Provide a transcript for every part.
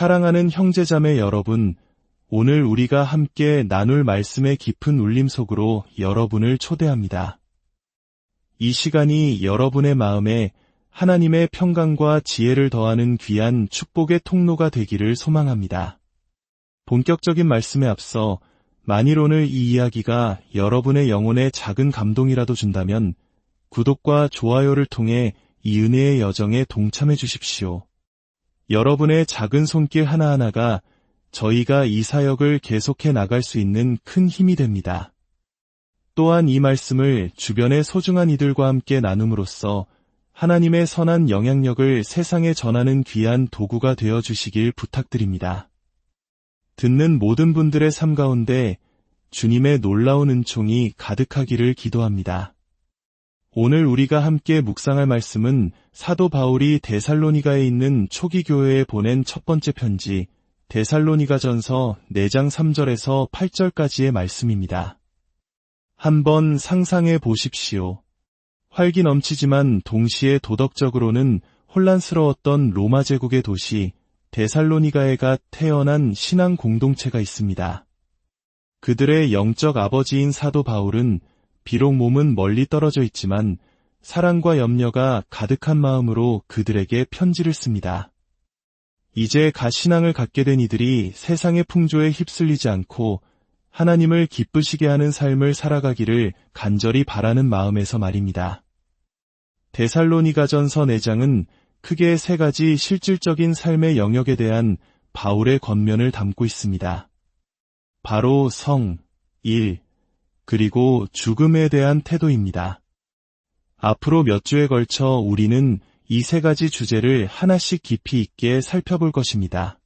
사랑하는 형제자매 여러분, 오늘 우리가 함께 나눌 말씀의 깊은 울림 속으로 여러분을 초대합니다. 이 시간이 여러분의 마음에 하나님의 평강과 지혜를 더하는 귀한 축복의 통로가 되기를 소망합니다. 본격적인 말씀에 앞서 만일 오늘 이 이야기가 여러분의 영혼에 작은 감동이라도 준다면 구독과 좋아요를 통해 이 은혜의 여정에 동참해 주십시오. 여러분의 작은 손길 하나하나가 저희가 이 사역을 계속해 나갈 수 있는 큰 힘이 됩니다. 또한 이 말씀을 주변의 소중한 이들과 함께 나눔으로써 하나님의 선한 영향력을 세상에 전하는 귀한 도구가 되어 주시길 부탁드립니다. 듣는 모든 분들의 삶 가운데 주님의 놀라운 은총이 가득하기를 기도합니다. 오늘 우리가 함께 묵상할 말씀은 사도 바울이 데살로니가에 있는 초기 교회에 보낸 첫 번째 편지 데살로니가전서 4장 3절에서 8절까지의 말씀입니다. 한번 상상해 보십시오. 활기 넘치지만 동시에 도덕적으로는 혼란스러웠던 로마 제국의 도시 데살로니가에 갓 태어난 신앙 공동체가 있습니다. 그들의 영적 아버지인 사도 바울은 비록 몸은 멀리 떨어져 있지만 사랑과 염려가 가득한 마음으로 그들에게 편지를 씁니다. 이제 갓 신앙을 갖게 된 이들이 세상의 풍조에 휩쓸리지 않고 하나님을 기쁘시게 하는 삶을 살아가기를 간절히 바라는 마음에서 말입니다. 데살로니가전서 4장은 크게 3가지 실질적인 삶의 영역에 대한 바울의 권면을 담고 있습니다. 바로 성, 일, 그리고 죽음에 대한 태도입니다. 앞으로 몇 주에 걸쳐 우리는 이 3가지 주제를 하나씩 깊이 있게 살펴볼 것입니다.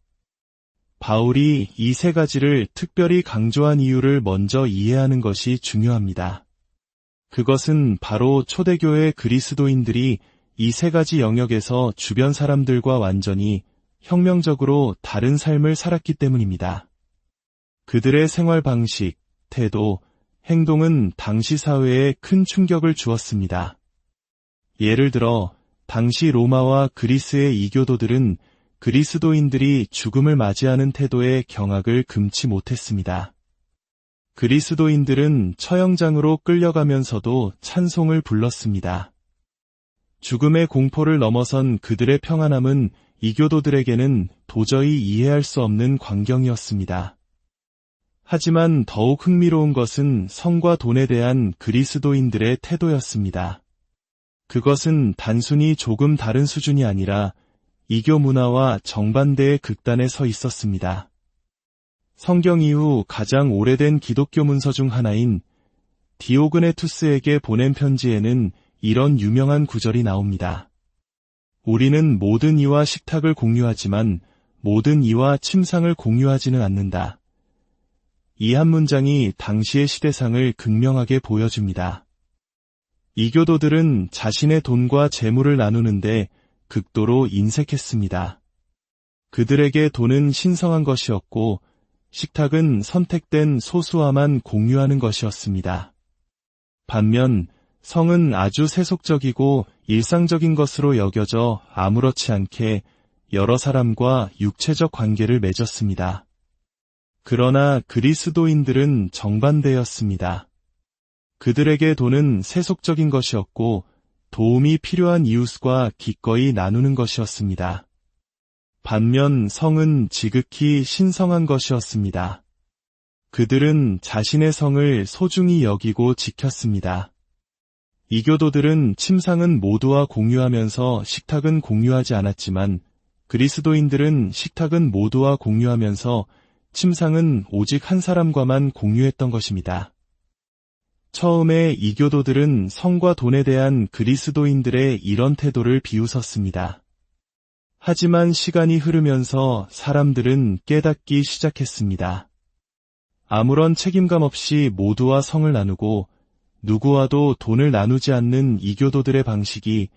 바울이 이 3가지를 특별히 강조한 이유를 먼저 이해하는 것이 중요합니다. 그것은 바로 초대교회 그리스도인들이 이 3가지 영역에서 주변 사람들과 완전히 혁명적으로 다른 삶을 살았기 때문입니다. 그들의 생활 방식, 태도, 행동은 당시 사회에 큰 충격을 주었습니다. 예를 들어 당시 로마와 그리스의 이교도들은 그리스도인들이 죽음을 맞이하는 태도에 경악을 금치 못했습니다. 그리스도인들은 처형장으로 끌려가면서도 찬송을 불렀습니다. 죽음의 공포를 넘어선 그들의 평안함은 이교도들에게는 도저히 이해할 수 없는 광경이었습니다. 하지만 더욱 흥미로운 것은 성과 돈에 대한 그리스도인들의 태도였습니다. 그것은 단순히 조금 다른 수준이 아니라 이교 문화와 정반대의 극단에 서 있었습니다. 성경 이후 가장 오래된 기독교 문서 중 하나인 디오그네투스에게 보낸 편지에는 이런 유명한 구절이 나옵니다. 우리는 모든 이와 식탁을 공유하지만 모든 이와 침상을 공유하지는 않는다. 이 한 문장이 당시의 시대상을 극명하게 보여줍니다. 이교도들은 자신의 돈과 재물을 나누는데 극도로 인색했습니다. 그들에게 돈은 신성한 것이었고 식탁은 선택된 소수와만 공유하는 것이었습니다. 반면 성은 아주 세속적이고 일상적인 것으로 여겨져 아무렇지 않게 여러 사람과 육체적 관계를 맺었습니다. 그러나 그리스도인들은 정반대였습니다. 그들에게 돈은 세속적인 것이었고 도움이 필요한 이웃과 기꺼이 나누는 것이었습니다. 반면 성은 지극히 신성한 것이었습니다. 그들은 자신의 성을 소중히 여기고 지켰습니다. 이교도들은 침상은 모두와 공유하면서 식탁은 공유하지 않았지만 그리스도인들은 식탁은 모두와 공유하면서 침상은 오직 한 사람과만 공유했던 것입니다. 처음에 이교도들은 성과 돈에 대한 그리스도인들의 이런 태도를 비웃었습니다. 하지만 시간이 흐르면서 사람들은 깨닫기 시작했습니다. 아무런 책임감 없이 모두와 성을 나누고 누구와도 돈을 나누지 않는 이교도들의 방식이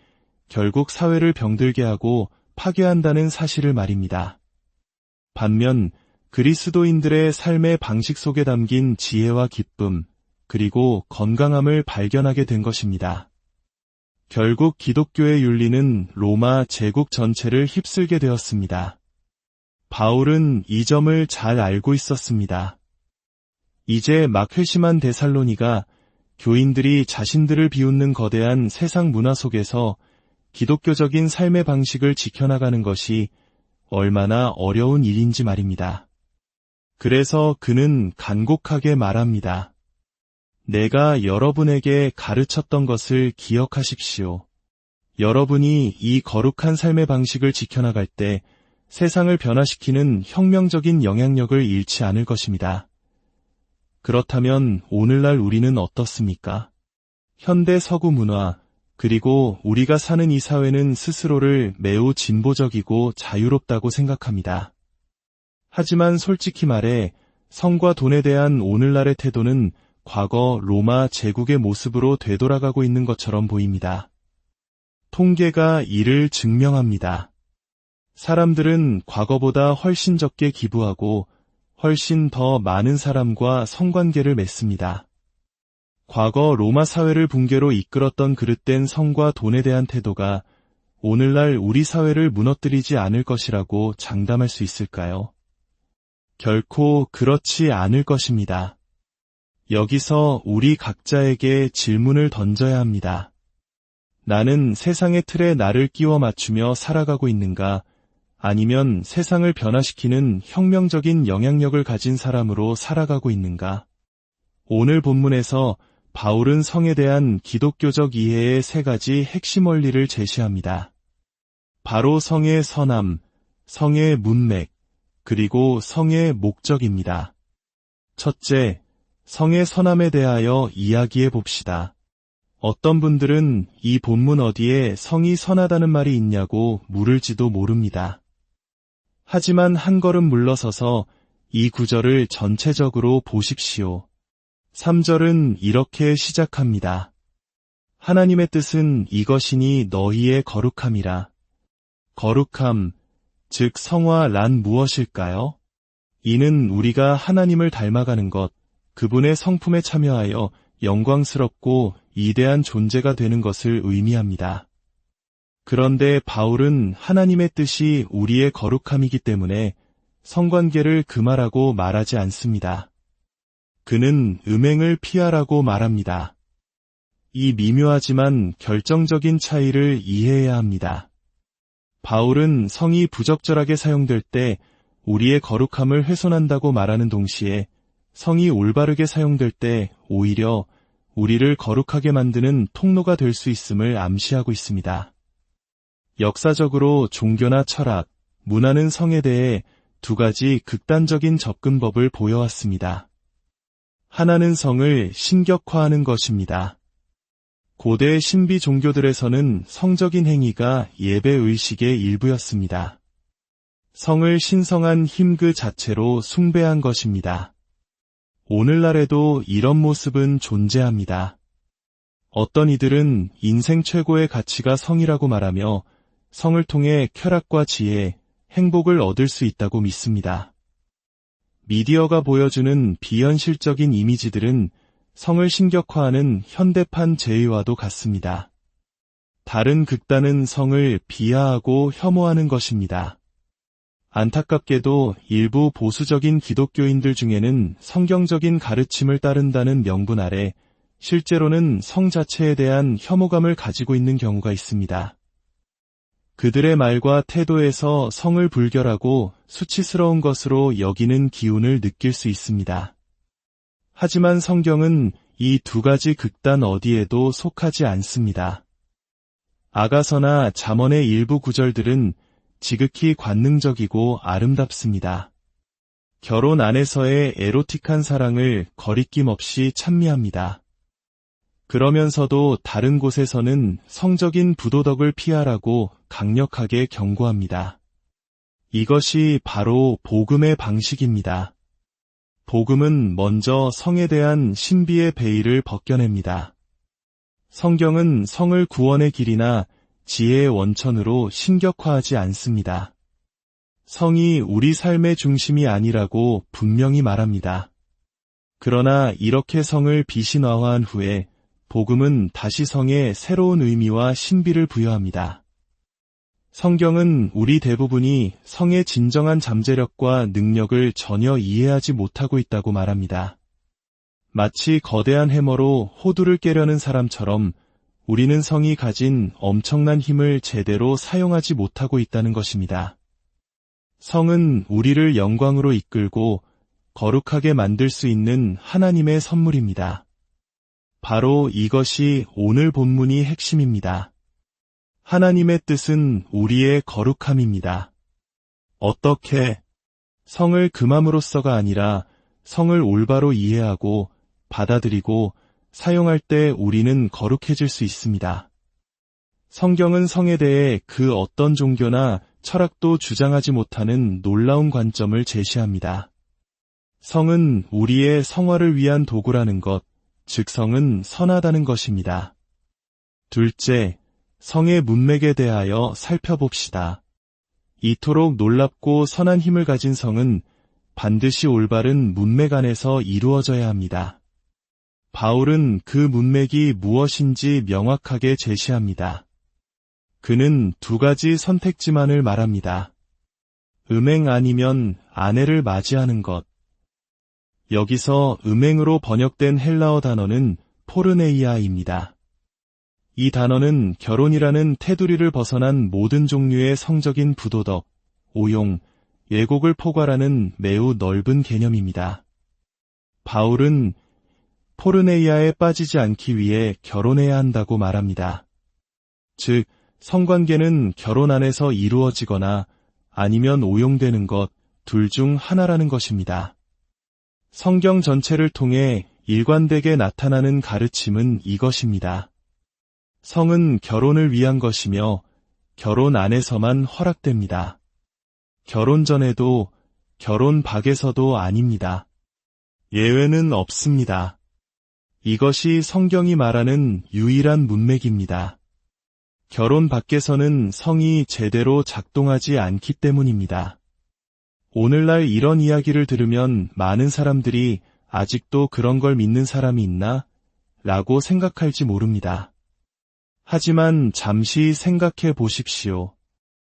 결국 사회를 병들게 하고 파괴한다는 사실을 말입니다. 반면 그리스도인들의 삶의 방식 속에 담긴 지혜와 기쁨, 그리고 건강함을 발견하게 된 것입니다. 결국 기독교의 윤리는 로마 제국 전체를 휩쓸게 되었습니다. 바울은 이 점을 잘 알고 있었습니다. 이제 막 회심한 데살로니가 교인들이 자신들을 비웃는 거대한 세상 문화 속에서 기독교적인 삶의 방식을 지켜나가는 것이 얼마나 어려운 일인지 말입니다. 그래서 그는 간곡하게 말합니다. 내가 여러분에게 가르쳤던 것을 기억하십시오. 여러분이 이 거룩한 삶의 방식을 지켜나갈 때 세상을 변화시키는 혁명적인 영향력을 잃지 않을 것입니다. 그렇다면 오늘날 우리는 어떻습니까? 현대 서구 문화, 그리고 우리가 사는 이 사회는 스스로를 매우 진보적이고 자유롭다고 생각합니다. 하지만 솔직히 말해 성과 돈에 대한 오늘날의 태도는 과거 로마 제국의 모습으로 되돌아가고 있는 것처럼 보입니다. 통계가 이를 증명합니다. 사람들은 과거보다 훨씬 적게 기부하고 훨씬 더 많은 사람과 성관계를 맺습니다. 과거 로마 사회를 붕괴로 이끌었던 그릇된 성과 돈에 대한 태도가 오늘날 우리 사회를 무너뜨리지 않을 것이라고 장담할 수 있을까요? 결코 그렇지 않을 것입니다. 여기서 우리 각자에게 질문을 던져야 합니다. 나는 세상의 틀에 나를 끼워 맞추며 살아가고 있는가? 아니면 세상을 변화시키는 혁명적인 영향력을 가진 사람으로 살아가고 있는가? 오늘 본문에서 바울은 성에 대한 기독교적 이해의 세 가지 핵심 원리를 제시합니다. 바로 성의 선함, 성의 문맥, 그리고 성의 목적입니다. 첫째, 성의 선함에 대하여 이야기해 봅시다. 어떤 분들은 이 본문 어디에 성이 선하다는 말이 있냐고 물을지도 모릅니다. 하지만 한 걸음 물러서서 이 구절을 전체적으로 보십시오. 3절은 이렇게 시작합니다. 하나님의 뜻은 이것이니 너희의 거룩함이라. 거룩함, 즉 성화란 무엇일까요? 이는 우리가 하나님을 닮아가는 것, 그분의 성품에 참여하여 영광스럽고 이대한 존재가 되는 것을 의미합니다. 그런데 바울은 하나님의 뜻이 우리의 거룩함이기 때문에 성관계를 금하라고 말하지 않습니다. 그는 음행을 피하라고 말합니다. 이 미묘하지만 결정적인 차이를 이해해야 합니다. 바울은 성이 부적절하게 사용될 때 우리의 거룩함을 훼손한다고 말하는 동시에 성이 올바르게 사용될 때 오히려 우리를 거룩하게 만드는 통로가 될 수 있음을 암시하고 있습니다. 역사적으로 종교나 철학, 문화는 성에 대해 두 가지 극단적인 접근법을 보여왔습니다. 하나는 성을 신격화하는 것입니다. 고대 신비 종교들에서는 성적인 행위가 예배 의식의 일부였습니다. 성을 신성한 힘 그 자체로 숭배한 것입니다. 오늘날에도 이런 모습은 존재합니다. 어떤 이들은 인생 최고의 가치가 성이라고 말하며 성을 통해 쾌락과 지혜, 행복을 얻을 수 있다고 믿습니다. 미디어가 보여주는 비현실적인 이미지들은 성을 신격화하는 현대판 제의와도 같습니다. 다른 극단은 성을 비하하고 혐오하는 것입니다. 안타깝게도 일부 보수적인 기독교인들 중에는 성경적인 가르침을 따른다는 명분 아래 실제로는 성 자체에 대한 혐오감을 가지고 있는 경우가 있습니다. 그들의 말과 태도에서 성을 불결하고 수치스러운 것으로 여기는 기운을 느낄 수 있습니다. 하지만 성경은 이 두 가지 극단 어디에도 속하지 않습니다. 아가서나 잠언의 일부 구절들은 지극히 관능적이고 아름답습니다. 결혼 안에서의 에로틱한 사랑을 거리낌 없이 찬미합니다. 그러면서도 다른 곳에서는 성적인 부도덕을 피하라고 강력하게 경고합니다. 이것이 바로 복음의 방식입니다. 복음은 먼저 성에 대한 신비의 베일을 벗겨냅니다. 성경은 성을 구원의 길이나 지혜의 원천으로 신격화하지 않습니다. 성이 우리 삶의 중심이 아니라고 분명히 말합니다. 그러나 이렇게 성을 비신화한 후에 복음은 다시 성에 새로운 의미와 신비를 부여합니다. 성경은 우리 대부분이 성의 진정한 잠재력과 능력을 전혀 이해하지 못하고 있다고 말합니다. 마치 거대한 해머로 호두를 깨려는 사람처럼 우리는 성이 가진 엄청난 힘을 제대로 사용하지 못하고 있다는 것입니다. 성은 우리를 영광으로 이끌고 거룩하게 만들 수 있는 하나님의 선물입니다. 바로 이것이 오늘 본문의 핵심입니다. 하나님의 뜻은 우리의 거룩함입니다. 어떻게? 성을 금함으로써가 아니라 성을 올바로 이해하고 받아들이고 사용할 때 우리는 거룩해질 수 있습니다. 성경은 성에 대해 그 어떤 종교나 철학도 주장하지 못하는 놀라운 관점을 제시합니다. 성은 우리의 성화를 위한 도구라는 것, 즉 성은 선하다는 것입니다. 둘째, 성의 문맥에 대하여 살펴봅시다. 이토록 놀랍고 선한 힘을 가진 성은 반드시 올바른 문맥 안에서 이루어져야 합니다. 바울은 그 문맥이 무엇인지 명확하게 제시합니다. 그는 두 가지 선택지만을 말합니다. 음행 아니면 아내를 맞이하는 것. 여기서 음행으로 번역된 헬라어 단어는 포르네이아입니다. 이 단어는 결혼이라는 테두리를 벗어난 모든 종류의 성적인 부도덕, 오용, 예곡을 포괄하는 매우 넓은 개념입니다. 바울은 포르네이아에 빠지지 않기 위해 결혼해야 한다고 말합니다. 즉, 성관계는 결혼 안에서 이루어지거나 아니면 오용되는 것, 둘 중 하나라는 것입니다. 성경 전체를 통해 일관되게 나타나는 가르침은 이것입니다. 성은 결혼을 위한 것이며 결혼 안에서만 허락됩니다. 결혼 전에도 결혼 밖에서도 아닙니다. 예외는 없습니다. 이것이 성경이 말하는 유일한 문맥입니다. 결혼 밖에서는 성이 제대로 작동하지 않기 때문입니다. 오늘날 이런 이야기를 들으면 많은 사람들이 아직도 그런 걸 믿는 사람이 있나? 라고 생각할지 모릅니다. 하지만 잠시 생각해 보십시오.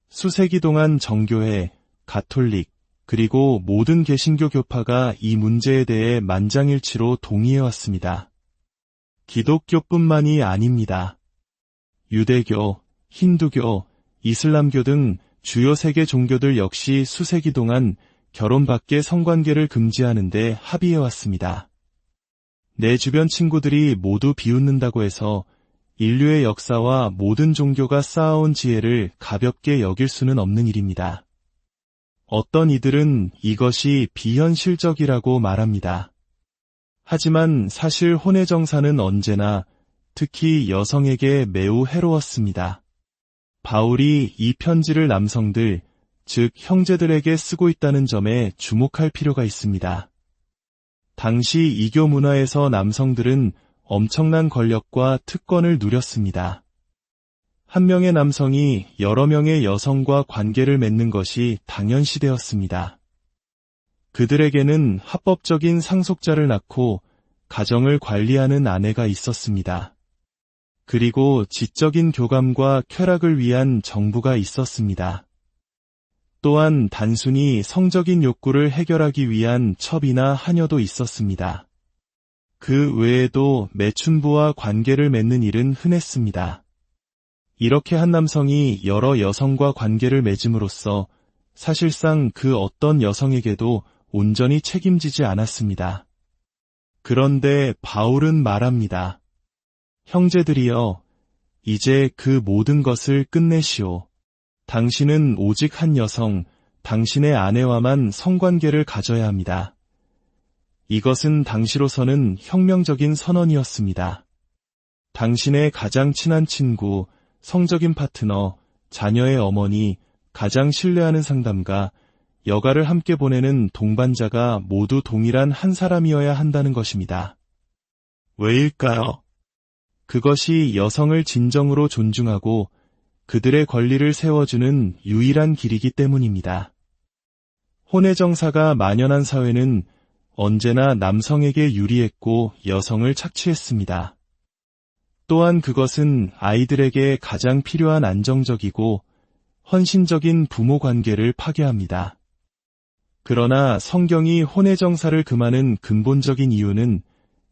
수세기 동안 정교회, 가톨릭, 그리고 모든 개신교 교파가 이 문제에 대해 만장일치로 동의해왔습니다. 기독교뿐만이 아닙니다. 유대교, 힌두교, 이슬람교 등 주요 세계 종교들 역시 수세기 동안 결혼 밖의 성관계를 금지하는 데 합의해왔습니다. 내 주변 친구들이 모두 비웃는다고 해서 인류의 역사와 모든 종교가 쌓아온 지혜를 가볍게 여길 수는 없는 일입니다. 어떤 이들은 이것이 비현실적이라고 말합니다. 하지만 사실 혼외정사는 언제나 특히 여성에게 매우 해로웠습니다. 바울이 이 편지를 남성들, 즉 형제들에게 쓰고 있다는 점에 주목할 필요가 있습니다. 당시 이교 문화에서 남성들은 엄청난 권력과 특권을 누렸습니다. 한 명의 남성이 여러 명의 여성과 관계를 맺는 것이 당연시되었습니다. 그들에게는 합법적인 상속자를 낳고 가정을 관리하는 아내가 있었습니다. 그리고 지적인 교감과 쾌락을 위한 정부가 있었습니다. 또한 단순히 성적인 욕구를 해결하기 위한 첩이나 하녀도 있었습니다. 그 외에도 매춘부와 관계를 맺는 일은 흔했습니다. 이렇게 한 남성이 여러 여성과 관계를 맺음으로써 사실상 그 어떤 여성에게도 온전히 책임지지 않았습니다. 그런데 바울은 말합니다. 형제들이여, 이제 그 모든 것을 끝내시오. 당신은 오직 한 여성, 당신의 아내와만 성관계를 가져야 합니다. 이것은 당시로서는 혁명적인 선언이었습니다. 당신의 가장 친한 친구, 성적인 파트너, 자녀의 어머니, 가장 신뢰하는 상담가, 여가를 함께 보내는 동반자가 모두 동일한 한 사람이어야 한다는 것입니다. 왜일까요? 그것이 여성을 진정으로 존중하고 그들의 권리를 세워주는 유일한 길이기 때문입니다. 혼외정사가 만연한 사회는 언제나 남성에게 유리했고 여성을 착취했습니다. 또한 그것은 아이들에게 가장 필요한 안정적이고 헌신적인 부모 관계를 파괴합니다. 그러나 성경이 혼외정사를 금하는 근본적인 이유는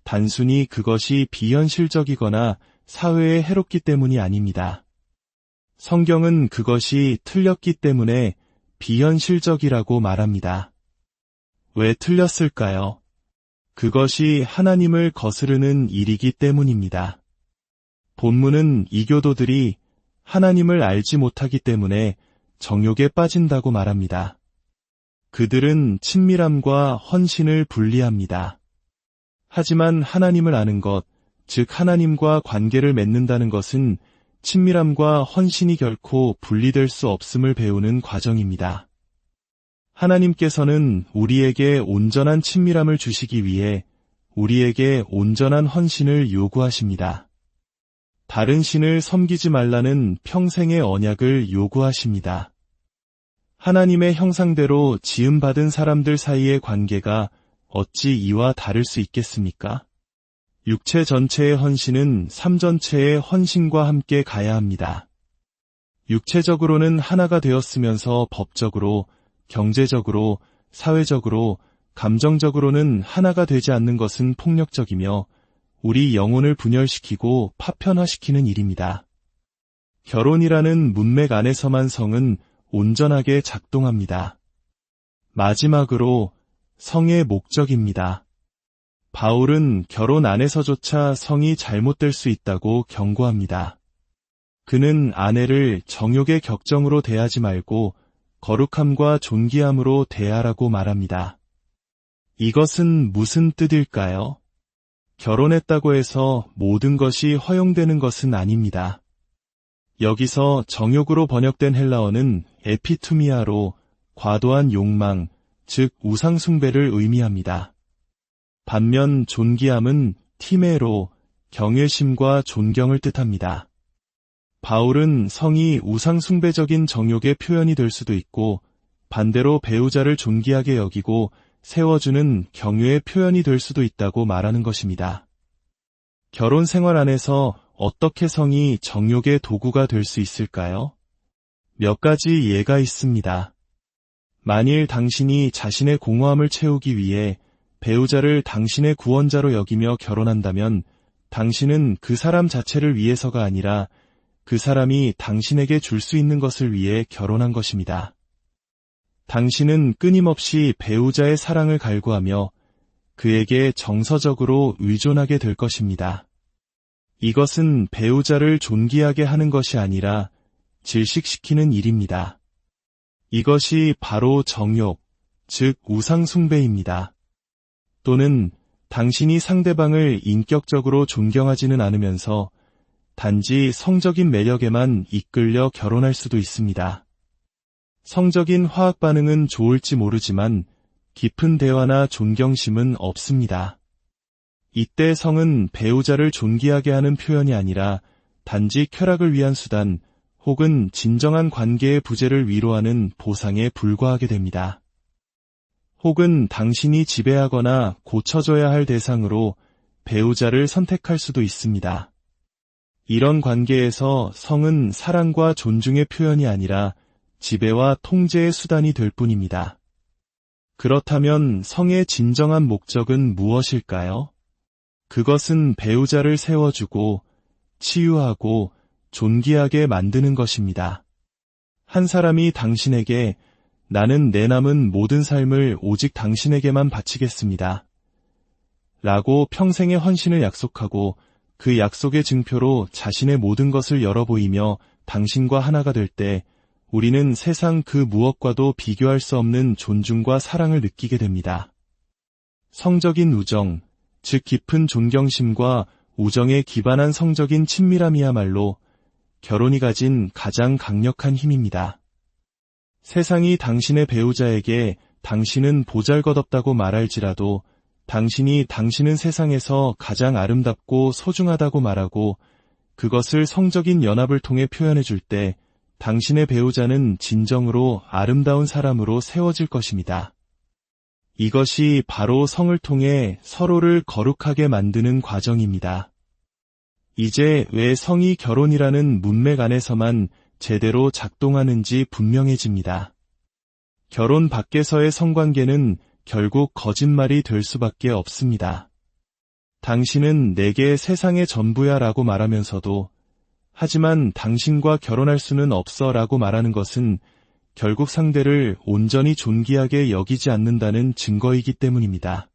단순히 그것이 비현실적이거나 사회에 해롭기 때문이 아닙니다. 성경은 그것이 틀렸기 때문에 비현실적이라고 말합니다. 왜 틀렸을까요? 그것이 하나님을 거스르는 일이기 때문입니다. 본문은 이교도들이 하나님을 알지 못하기 때문에 정욕에 빠진다고 말합니다. 그들은 친밀함과 헌신을 분리합니다. 하지만 하나님을 아는 것, 즉 하나님과 관계를 맺는다는 것은 친밀함과 헌신이 결코 분리될 수 없음을 배우는 과정입니다. 하나님께서는 우리에게 온전한 친밀함을 주시기 위해 우리에게 온전한 헌신을 요구하십니다. 다른 신을 섬기지 말라는 평생의 언약을 요구하십니다. 하나님의 형상대로 지음받은 사람들 사이의 관계가 어찌 이와 다를 수 있겠습니까? 육체 전체의 헌신은 삶 전체의 헌신과 함께 가야 합니다. 육체적으로는 하나가 되었으면서 법적으로, 경제적으로, 사회적으로, 감정적으로는 하나가 되지 않는 것은 폭력적이며 우리 영혼을 분열시키고 파편화시키는 일입니다. 결혼이라는 문맥 안에서만 성은 온전하게 작동합니다. 마지막으로 성의 목적입니다. 바울은 결혼 안에서조차 성이 잘못될 수 있다고 경고합니다. 그는 아내를 정욕의 격정으로 대하지 말고 거룩함과 존귀함으로 대하라고 말합니다. 이것은 무슨 뜻일까요? 결혼했다고 해서 모든 것이 허용되는 것은 아닙니다. 여기서 정욕으로 번역된 헬라어는 에피투미아로 과도한 욕망, 즉 우상숭배를 의미합니다. 반면 존귀함은 티메로 경외심과 존경을 뜻합니다. 바울은 성이 우상숭배적인 정욕의 표현이 될 수도 있고 반대로 배우자를 존귀하게 여기고 세워주는 경외의 표현이 될 수도 있다고 말하는 것입니다. 결혼 생활 안에서 어떻게 성이 정욕의 도구가 될 수 있을까요? 몇 가지 예가 있습니다. 만일 당신이 자신의 공허함을 채우기 위해 배우자를 당신의 구원자로 여기며 결혼한다면 당신은 그 사람 자체를 위해서가 아니라 그 사람이 당신에게 줄 수 있는 것을 위해 결혼한 것입니다. 당신은 끊임없이 배우자의 사랑을 갈구하며 그에게 정서적으로 의존하게 될 것입니다. 이것은 배우자를 존귀하게 하는 것이 아니라 질식시키는 일입니다. 이것이 바로 정욕, 즉 우상숭배입니다. 또는 당신이 상대방을 인격적으로 존경하지는 않으면서 단지 성적인 매력에만 이끌려 결혼할 수도 있습니다. 성적인 화학 반응은 좋을지 모르지만 깊은 대화나 존경심은 없습니다. 이때 성은 배우자를 존귀하게 하는 표현이 아니라 단지 쾌락을 위한 수단 혹은 진정한 관계의 부재를 위로하는 보상에 불과하게 됩니다. 혹은 당신이 지배하거나 고쳐줘야 할 대상으로 배우자를 선택할 수도 있습니다. 이런 관계에서 성은 사랑과 존중의 표현이 아니라 지배와 통제의 수단이 될 뿐입니다. 그렇다면 성의 진정한 목적은 무엇일까요? 그것은 배우자를 세워주고 치유하고 존귀하게 만드는 것입니다. 한 사람이 당신에게 나는 내 남은 모든 삶을 오직 당신에게만 바치겠습니다. 라고 평생의 헌신을 약속하고 그 약속의 증표로 자신의 모든 것을 열어보이며 당신과 하나가 될 때 우리는 세상 그 무엇과도 비교할 수 없는 존중과 사랑을 느끼게 됩니다. 성적인 우정, 즉 깊은 존경심과 우정에 기반한 성적인 친밀함이야말로 결혼이 가진 가장 강력한 힘입니다. 세상이 당신의 배우자에게 당신은 보잘것없다고 말할지라도 당신은 세상에서 가장 아름답고 소중하다고 말하고 그것을 성적인 연합을 통해 표현해 줄 때 당신의 배우자는 진정으로 아름다운 사람으로 세워질 것입니다. 이것이 바로 성을 통해 서로를 거룩하게 만드는 과정입니다. 이제 왜 성이 결혼이라는 문맥 안에서만 제대로 작동하는지 분명해집니다. 결혼 밖에서의 성관계는 결국 거짓말이 될 수밖에 없습니다. 당신은 내게 세상의 전부야 라고 말하면서도 하지만 당신과 결혼할 수는 없어 라고 말하는 것은 결국 상대를 온전히 존귀하게 여기지 않는다는 증거이기 때문입니다.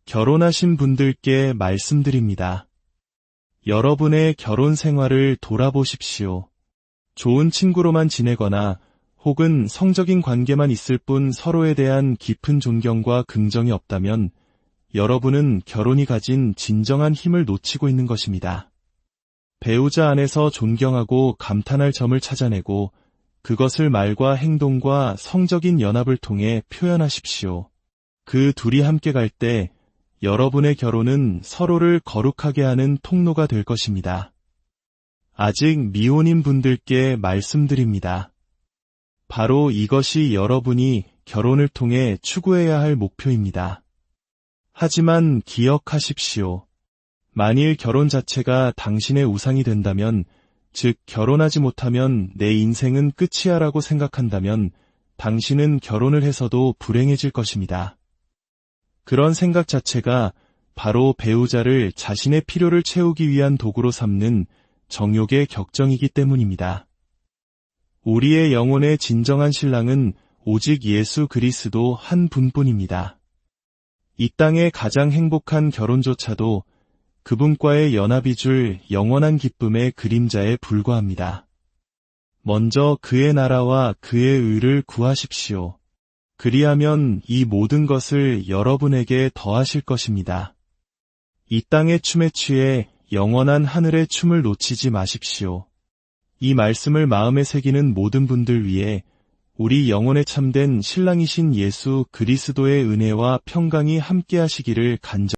결혼하신 분들께 말씀드립니다. 여러분의 결혼 생활을 돌아보십시오. 좋은 친구로만 지내거나 혹은 성적인 관계만 있을 뿐 서로에 대한 깊은 존경과 긍정이 없다면 여러분은 결혼이 가진 진정한 힘을 놓치고 있는 것입니다. 배우자 안에서 존경하고 감탄할 점을 찾아내고 그것을 말과 행동과 성적인 연합을 통해 표현하십시오. 그 둘이 함께 갈 때 여러분의 결혼은 서로를 거룩하게 하는 통로가 될 것입니다. 아직 미혼인 분들께 말씀드립니다. 바로 이것이 여러분이 결혼을 통해 추구해야 할 목표입니다. 하지만 기억하십시오. 만일 결혼 자체가 당신의 우상이 된다면, 즉 결혼하지 못하면 내 인생은 끝이야 라고 생각한다면 당신은 결혼을 해서도 불행해질 것입니다. 그런 생각 자체가 바로 배우자를 자신의 필요를 채우기 위한 도구로 삼는 정욕의 격정이기 때문입니다. 우리의 영혼의 진정한 신랑은 오직 예수 그리스도 한 분뿐입니다. 이 땅의 가장 행복한 결혼조차도 그분과의 연합이 줄 영원한 기쁨의 그림자에 불과합니다. 먼저 그의 나라와 그의 의를 구하십시오. 그리하면 이 모든 것을 여러분에게 더하실 것입니다. 이 땅의 춤에 취해 영원한 하늘의 춤을 놓치지 마십시오. 이 말씀을 마음에 새기는 모든 분들 위해 우리 영혼에 참된 신랑이신 예수 그리스도의 은혜와 평강이 함께하시기를 간절히